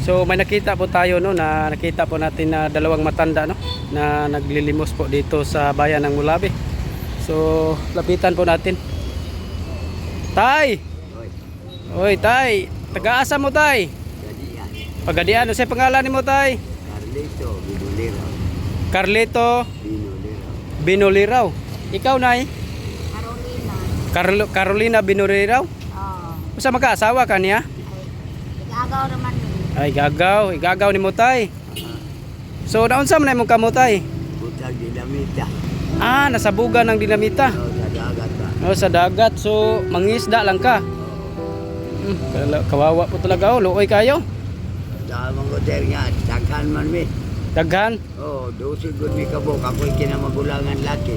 So may nakita po tayo no, na nakita po natin na dalawang matanda no, na naglilimos po dito sa bayan ng Mulabi. So lapitan po natin. Tay! Oy, tay! Taga-asa mo, tay? Pagadian. Ano sa pangalan ni mo, tay? Carlito Binoliraw. Carlito Binoliraw. Binoliraw. Ikaw, nay? Carolina. Carolina Binoliraw? Oo. Usa magkaasawa ka niya? Igagaw naman ni. Ay, igagaw ni mo, tay. So, naunsa man na imong kamo, tay? Butag dinamita. Ah, nasa buga ng dinamita. O, sa dagat ba? Oh, sa dagat. So, mangisda lang ka. Kawawa po talaga, oh. Luoy kayo. Sa mga hotel nga, daghan man mi. Daghan. Oh, 12 good mi kabuk. Ako'y kinamagulangan laki.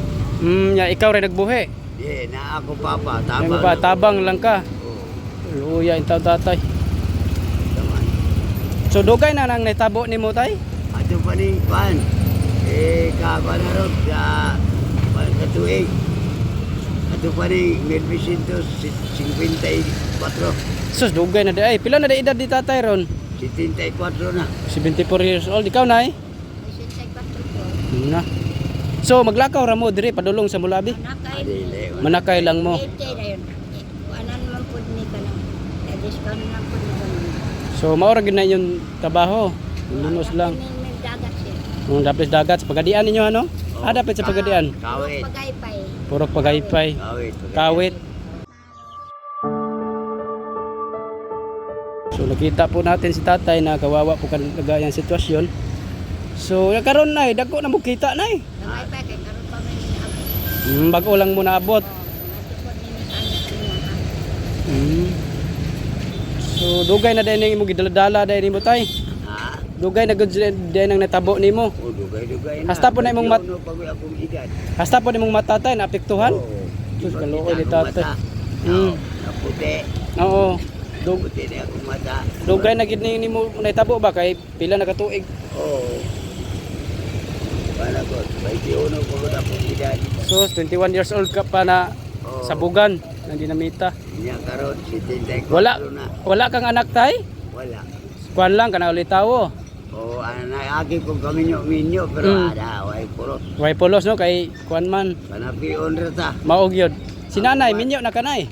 Ya, ikaw rin nagbuhi. Di, na ako papa. Tabang, Tabang. tabang lang ka. Oh, Luya, intaw tatay. taman. So, dugay na nang naitabo ni mo, tay? Ato pa rin, pan. Kaba na rin sa tuig. Ato pa rin, 1954. Sus, dugay na di. Ay, pila na di edad di tatay ron? 74 na. 74 years old. Ikaw, nay? Isensay patrito. Na. So, maglakaw ra mo diri padulong sa Mulabi. Nakay. Adili. Manakay lang mo. Ete na yun. Anan naman po ni ka lang. Discount naman po ni ka lang. So, maura gid na yung trabaho. Lunos lang. May dagat siya. Dapit dagat sa pagadian ninyo ano? Dapit sa pagadian. Kawit. Pagaypay. Purok pagaypay. Kawit. Kawit. So nakita po natin si tatay na kawawa po talaga yung sitwasyon. So karon na dagko na mo kita na Pagaypay kay karon pa may naabot. bago lang mo naabot. Matupod ni sa anak niya. So dugay na din mo gidala-dala din mo tay. Ha? Dugay na gud din ang natabo nimo. O, dugay-dugay na. Hasta po na imong mat- Ano pag akong edad? Hasta po nimong matatay na apektuhan. Oo. Sus, Di ba kaluoy ni kita tatay. akong mata? Mm. Naputi. Oo. Naputi na akong mata. Dugay na gid nimo natabo ba kay pila na ka tuig. Oo. Wala ko. 21 ko na akong edad. So 21 years old ka pa na Oo. sa bugan ng dinamita. Niya karon 74 Wala na. wala kang anak tay? Wala. Kuan lang kana ulit tawo. O, agi ko kami minyo pero Mm. ada way puro. Way polos no kay kuan man Panapion ra ta. maog yun. Si nanay minyo na kanay. Oo.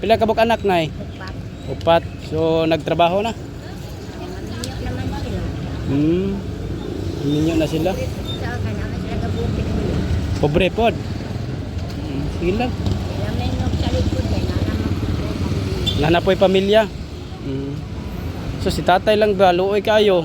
Pila ka buk anak nay? Upat. Upat. So nagtrabaho na. Maminyo naman sila. Minyo na sila. Sa kanang sila gabukit nila. Pobre pod. Sige lang. Sila may nung sa likod eh. Nanamak. Nanapoy pamilya. So si tatay lang ba luoy kayo.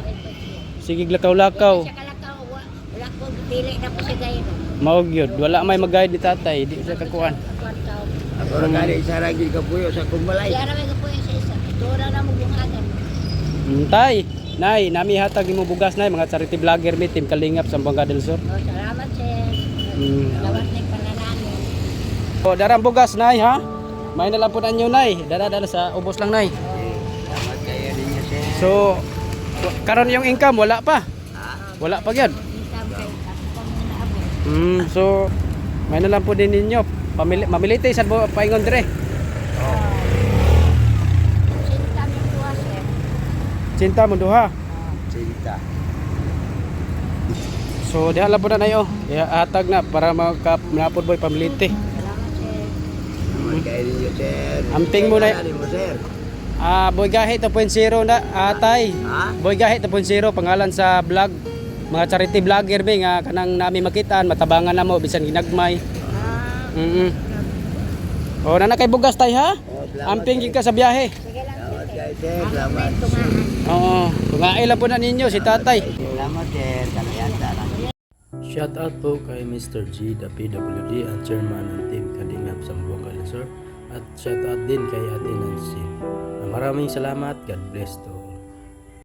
Sige lakaw-lakaw. Siya kalakaw. Wala ko dili na po siya gayro. Maog yun. Wala may mag-guide ni tatay. Di siya kakuan. Kwartaw. Ako ra gali sa ragi kapuyo sa kumbalay. Siya ramen ko po yung sa isa. Tura na mo bungagan. Tay, nay, nami hatag mo bugas nay mga charity vlogger mi team Kalingap sa Buanga del Sur. Oh, salamat sir. Mm. Lawas na yung panananin. O darang bugas nay ha. May na lang po nanyo nay. Dala-dala sa ubos lang nay. Salamat kayo ninyo sir. So karon yung income wala pa. Ha? Wala pa gyud. Isang kay ako pa muna abot. So may na lang po din ninyo. Mamilite sa paingon dire. Sinta mo tuwa sir. Cinta mo duha. Sinta. So diha lang po na nayo. Hatag na para makapod boy pamilite. Salamat sir. Salamat kayo ninyo sir. Amping mo na- Kailangan mo sir. Boy Gahi 2.0 na atay. Ha? Boy Gahi 2.0 pangalan sa vlog. Mga charity vlogger be nga kanang nami makitaan matabangan na mo bisan ginagmay. O na kay bugas tay ha. Amping gid ka sa biyahe. Sige lang Salamat sir. kayo sir. Ako Salamat. may tumahan. Oo, tungaay lang po na ninyo si tatay. Salamat sir. Kalayanda lang. Shout out po kay Mr. G, the PWD at chairman ng Team Kalingap sa Buanga del Sur. At shout out din kay Ate Nancy. Maraming salamat. God bless to